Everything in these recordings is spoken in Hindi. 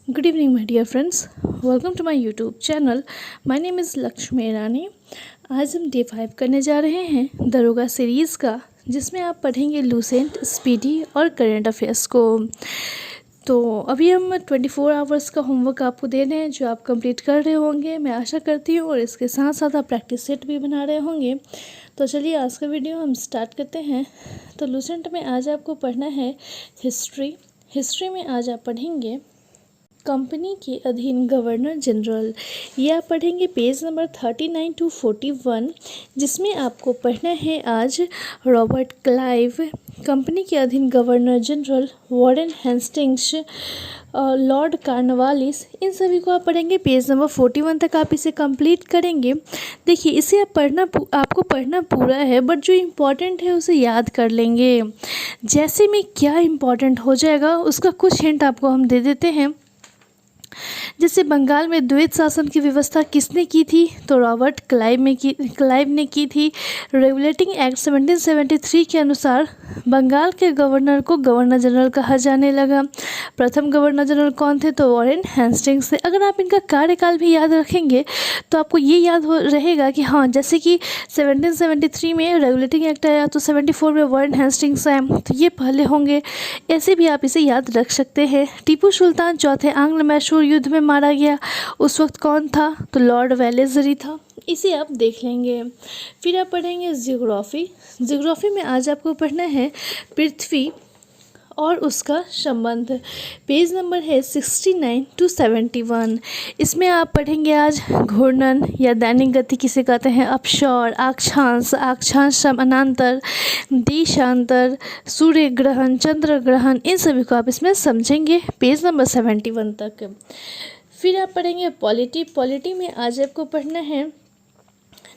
Good evening, my dear friends. Welcome to my YouTube channel. My name is Lakshmi रानी. आज हम डे 5 करने जा रहे हैं दरोगा सीरीज़ का, जिसमें आप पढ़ेंगे लूसेंट, स्पीडी और करंट अफेयर्स को। तो अभी हम 24 आवर्स का होमवर्क आपको दे रहे हैं, जो आप कंप्लीट कर रहे होंगे, मैं आशा करती हूँ। और इसके साथ साथ आप प्रैक्टिस सेट भी बना रहे होंगे। तो चलिए आज का वीडियो हम स्टार्ट करते हैं। तो लूसेंट में आज आपको पढ़ना है हिस्ट्री में आज आप पढ़ेंगे कंपनी के अधीन गवर्नर जनरल। ये आप पढ़ेंगे पेज नंबर 39 टू 41, जिसमें आपको पढ़ना है आज रॉबर्ट क्लाइव, कंपनी के अधीन governor general, Warren Hastings, Lord Cornwallis, इन सभी को आप पढ़ेंगे। पेज नंबर 41 तक आप इसे कंप्लीट करेंगे। देखिए, इसे आपको पढ़ना पूरा है, बट जो इम्पोर्टेंट है उसे याद कर लेंगे। जैसे में क्या इम्पोर्टेंट हो जाएगा उसका कुछ हिंट आपको हम दे देते हैं। जैसे बंगाल में द्वैत शासन की व्यवस्था किसने की थी? तो रॉबर्ट क्लाइव ने की थी। रेगुलेटिंग एक्ट 1773 के अनुसार बंगाल के गवर्नर को गवर्नर जनरल कहा जाने लगा। प्रथम गवर्नर जनरल कौन थे? तो वारेन हेस्टिंग्स थे। अगर आप इनका कार्यकाल भी याद रखेंगे तो आपको ये याद रहेगा कि हाँ, जैसे कि 1773 में रेगुलेटिंग एक्ट आया, तो 74 में वारेन हेस्टिंग्स आए, तो ये पहले होंगे। ऐसे भी आप इसे याद रख सकते हैं। टीपू सुल्तान चौथे आंग्ल मैसूर युद्ध में मारा गया, उस वक्त कौन था? तो लॉर्ड वेलेस्ली था। इसे आप देख लेंगे। फिर आप पढ़ेंगे जियोग्राफी में आज आपको पढ़ना है पृथ्वी और उसका संबंध। पेज नंबर है 69 टू 71। इसमें आप पढ़ेंगे आज घूर्णन या दैनिक गति किसे कहते हैं, अपसौर, अक्षांश समानांतर, देशांतर, सूर्य ग्रहण, चंद्र ग्रहण, इन सभी को आप इसमें समझेंगे पेज नंबर 71 तक। फिर आप पढ़ेंगे पॉलिटी में आज आपको पढ़ना है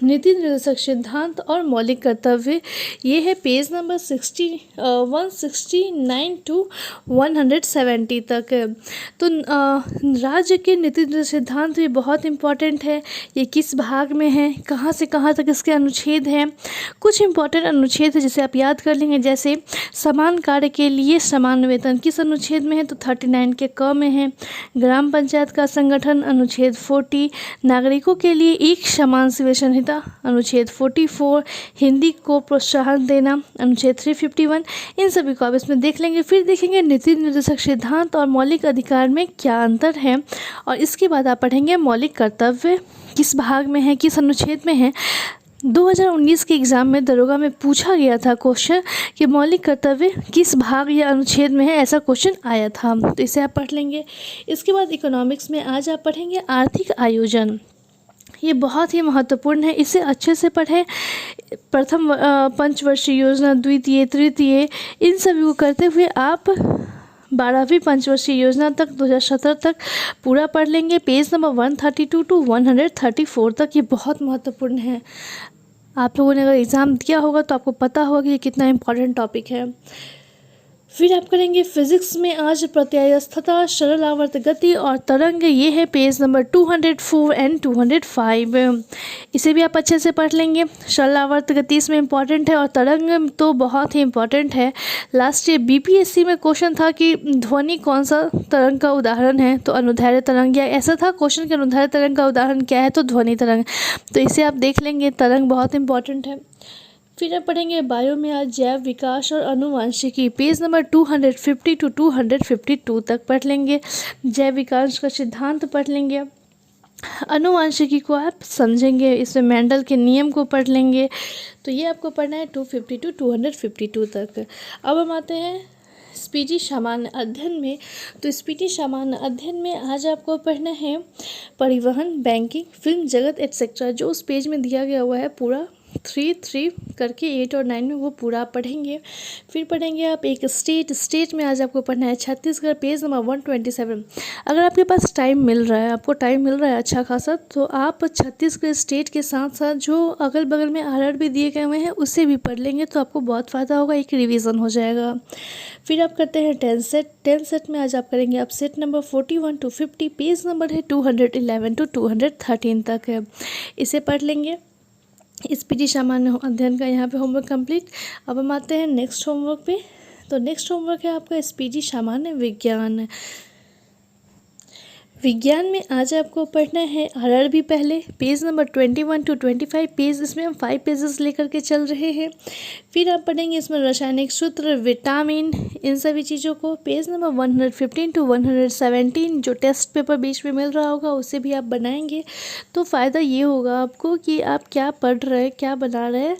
नीति निर्देशक सिद्धांत और मौलिक कर्तव्य। ये है पेज नंबर 169 टू 170 तक। तो राज्य के नीति निर्देशक सिद्धांत भी बहुत इम्पॉर्टेंट है। ये किस भाग में है, कहाँ से कहाँ तक इसके अनुच्छेद हैं? कुछ इम्पॉर्टेंट अनुच्छेद है जिसे आप याद कर लेंगे। जैसे समान कार्य के लिए समान वेतन किस अनुच्छेद में है? तो 39 के क में है। ग्राम पंचायत का संगठन अनुच्छेद 40। नागरिकों के लिए एक समान सेवा संहिता अनुच्छेद 44। हिंदी को प्रोत्साहन देना अनुच्छेद 351। इन सभी को आप इसमें देख लेंगे। फिर देखेंगे नीति निर्देशक सिद्धांत और मौलिक अधिकार में क्या अंतर है, और इसके बाद आप पढ़ेंगे मौलिक कर्तव्य किस भाग में है, किस अनुच्छेद में है। 2019 के एग्ज़ाम में दरोगा में पूछा गया था क्वेश्चन कि मौलिक कर्तव्य किस भाग या अनुच्छेद में है, ऐसा क्वेश्चन आया था, तो इसे आप पढ़ लेंगे। इसके बाद इकोनॉमिक्स में आज आप पढ़ेंगे आर्थिक आयोजन। ये बहुत ही महत्वपूर्ण है, इसे अच्छे से पढ़ें। प्रथम पंचवर्षीय योजना, द्वितीय, तृतीय, इन सभी को करते हुए आप 12वीं पंचवर्षीय योजना तक 2017 तक पूरा पढ़ लेंगे। पेज नंबर 132 टू 134 तक। ये बहुत महत्वपूर्ण है। आप लोगों ने अगर एग्ज़ाम दिया होगा तो आपको पता होगा कि ये कितना इम्पोर्टेंट टॉपिक है। फिर आप करेंगे फिजिक्स में आज प्रत्यास्थता, सरल आवर्त गति और तरंग। ये है पेज नंबर 204 एंड 205। इसे भी आप अच्छे से पढ़ लेंगे। सरल आवर्त गति इसमें इम्पॉर्टेंट है और तरंग तो बहुत ही इम्पॉर्टेंट है। लास्ट ईयर बीपीएससी में क्वेश्चन था कि ध्वनि कौन सा तरंग का उदाहरण है, तो अनुदैर्ध्य तरंग, या ऐसा था क्वेश्चन कि अनुदैर्ध्य तरंग का उदाहरण क्या है, तो ध्वनि तरंग। तो इसे आप देख लेंगे, तरंग बहुत इम्पॉर्टेंट है। फिर आप पढ़ेंगे बायो में आज जैव विकास और अनुवांशिकी। पेज नंबर 250 टू 252 तक पढ़ लेंगे। जैव विकास का सिद्धांत पढ़ लेंगे। अनुवांशिकी को आप समझेंगे, इसमें मेंडल के नियम को पढ़ लेंगे। तो ये आपको पढ़ना है 250 टू 252 तक। अब हम आते हैं स्पीडी सामान्य अध्ययन में। तो स्पीडी सामान्य अध्ययन में आज आपको पढ़ना है परिवहन, बैंकिंग, फिल्म जगत एटसेट्रा। जो उस पेज में दिया गया हुआ है पूरा 3 करके 8 और 9 में वो पूरा पढ़ेंगे। फिर पढ़ेंगे आप एक स्टेट में आज आपको पढ़ना है छत्तीसगढ़। Page number 127। अगर आपके पास टाइम मिल रहा है, आपको टाइम मिल रहा है अच्छा खासा, तो आप छत्तीसगढ़ स्टेट के साथ साथ जो अगल बगल में आर भी दिए गए हुए हैं उसे भी पढ़ लेंगे, तो आपको बहुत फ़ायदा होगा, एक रिवीजन हो जाएगा। फिर आप करते हैं 10 सेट में आज आप करेंगे आप set number 41 to 50। Page number है 211 टू 213 तक है, इसे पढ़ लेंगे। स्पीडी सामान्य अध्ययन का यहाँ पे होमवर्क कंप्लीट। अब हम आते हैं नेक्स्ट होमवर्क पे। तो नेक्स्ट होमवर्क है आपका स्पीडी सामान्य विज्ञान। विज्ञान में आज आपको पढ़ना है आरआरबी पहले पेज नंबर 21 to 25 पेज, इसमें हम 5 पेजेस लेकर के चल रहे हैं। फिर आप पढ़ेंगे इसमें रासायनिक सूत्र, विटामिन, इन सभी चीज़ों को। पेज नंबर 115 to 117 जो टेस्ट पेपर बीच में मिल रहा होगा उसे भी आप बनाएंगे। तो फ़ायदा ये होगा आपको कि आप क्या पढ़ रहे हैं, क्या बना रहे हैं,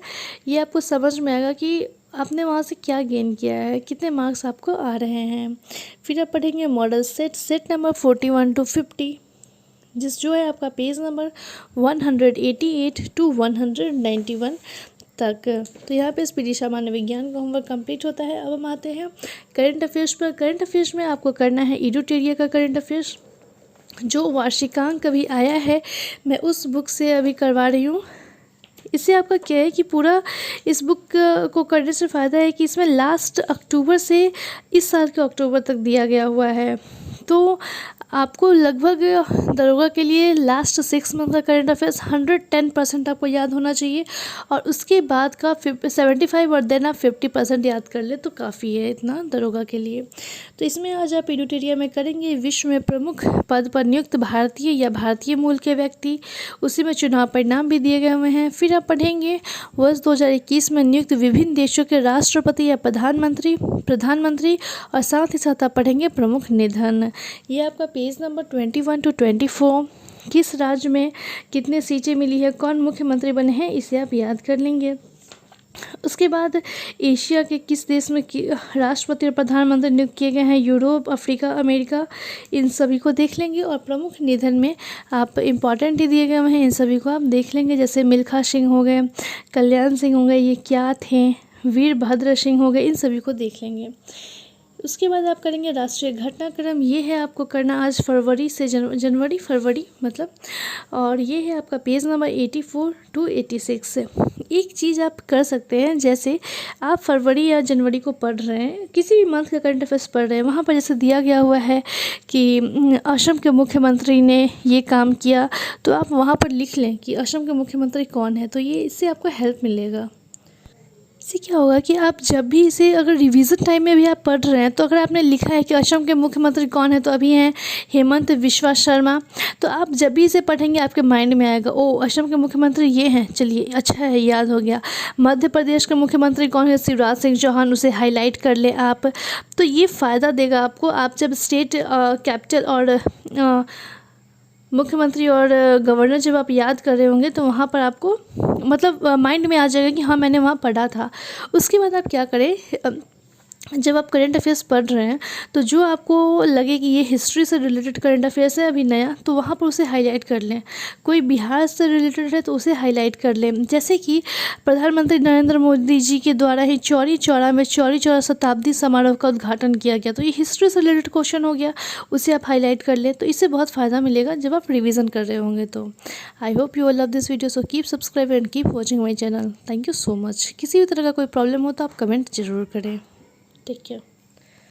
ये आपको समझ में आएगा कि आपने वहाँ से क्या गेन किया है, कितने मार्क्स आपको आ रहे हैं। फिर आप पढ़ेंगे मॉडल सेट नंबर 41 to 50 जो है आपका पेज नंबर 188 to 191 तक। तो यहाँ पे इस पीडी सामान्य विज्ञान का होमवर्क कंप्लीट होता है। अब हम आते हैं करंट अफेयर्स पर। करंट अफेयर्स में आपको करना है एडुटेरिया का करंट अफेयर्स, जो वार्षिकांक अभी आया है मैं उस बुक से अभी करवा रही हूँ। इससे आपका क्या है कि पूरा इस बुक को करने से फ़ायदा है कि इसमें लास्ट अक्टूबर से इस साल के अक्टूबर तक दिया गया हुआ है। तो आपको लगभग दरोगा के लिए लास्ट 6 मंथ का करंट अफेयर्स 110% आपको याद होना चाहिए, और उसके बाद का 75 और देन आप 50% याद कर ले तो काफ़ी है इतना दरोगा के लिए। तो इसमें आज आप एडुटेरिया में करेंगे विश्व में प्रमुख पद पर नियुक्त भारतीय या भारतीय मूल के व्यक्ति, उसी में चुनाव परिणाम भी दिए गए हुए हैं। फिर आप पढ़ेंगे वर्ष 2021 में नियुक्त विभिन्न देशों के राष्ट्रपति या प्रधानमंत्री और साथ ही साथ आप पढ़ेंगे प्रमुख निधन। ये आपका पेज नंबर 21 to 24 किस राज्य में कितने सीटें मिली है, कौन मुख्यमंत्री बने हैं, इसे आप याद कर लेंगे। उसके बाद एशिया के किस देश में राष्ट्रपति और प्रधानमंत्री नियुक्त किए गए हैं, यूरोप, अफ्रीका, अमेरिका, इन सभी को देख लेंगे। और प्रमुख निधन में आप इम्पॉर्टेंट ही दिए गए हैं, इन सभी को आप देख लेंगे। जैसे मिल्खा सिंह हो गए, कल्याण सिंह हो गए, ये क्या थे, वीरभद्र सिंह हो गए, इन सभी को देख लेंगे। उसके बाद आप करेंगे राष्ट्रीय घटनाक्रम। ये है आपको करना आज फरवरी से फरवरी मतलब, और ये है आपका पेज नंबर 84 to 86। एक चीज़ आप कर सकते हैं, जैसे आप फरवरी या जनवरी को पढ़ रहे हैं, किसी भी मंथ का करंट अफेयर्स पढ़ रहे हैं, वहाँ पर जैसे दिया गया हुआ है कि असम के मुख्यमंत्री ने ये काम किया, तो आप वहाँ पर लिख लें कि असम के मुख्यमंत्री कौन है। तो ये इससे आपको हेल्प मिलेगा। इससे क्या होगा कि आप जब भी इसे अगर रिवीजन टाइम में भी आप पढ़ रहे हैं, तो अगर आपने लिखा है कि असम के मुख्यमंत्री कौन है, तो अभी हैं हेमंत बिस्वा शर्मा, तो आप जब भी इसे पढ़ेंगे आपके माइंड में आएगा, ओ असम के मुख्यमंत्री ये हैं, चलिए अच्छा है, याद हो गया। मध्य प्रदेश के मुख्यमंत्री कौन है, शिवराज सिंह चौहान, उसे हाईलाइट कर ले आप। तो ये फ़ायदा देगा आपको, आप जब स्टेट कैपिटल और मुख्यमंत्री और गवर्नर जब आप याद कर रहे होंगे, तो वहाँ पर आपको मतलब माइंड में आ जाएगा कि हाँ मैंने वहाँ पढ़ा था। उसके बाद आप क्या करें, जब आप करंट अफेयर्स पढ़ रहे हैं, तो जो आपको लगे कि ये हिस्ट्री से रिलेटेड करंट अफेयर्स है अभी नया, तो वहाँ पर उसे हाईलाइट कर लें। कोई बिहार से रिलेटेड है तो उसे हाईलाइट कर लें। जैसे कि प्रधानमंत्री नरेंद्र मोदी जी के द्वारा ही चौरी चौरा शताब्दी समारोह का उद्घाटन किया गया, तो ये हिस्ट्री से रिलेटेड क्वेश्चन हो गया, उसे आप हाईलाइट कर लें। तो इससे बहुत फ़ायदा मिलेगा जब आप रिविज़न कर रहे होंगे। तो I hope you love this video, so keep subscribe and keep watching my channel. Thank you so much. किसी भी तरह का कोई प्रॉब्लम हो तो आप कमेंट ज़रूर करें। Take care.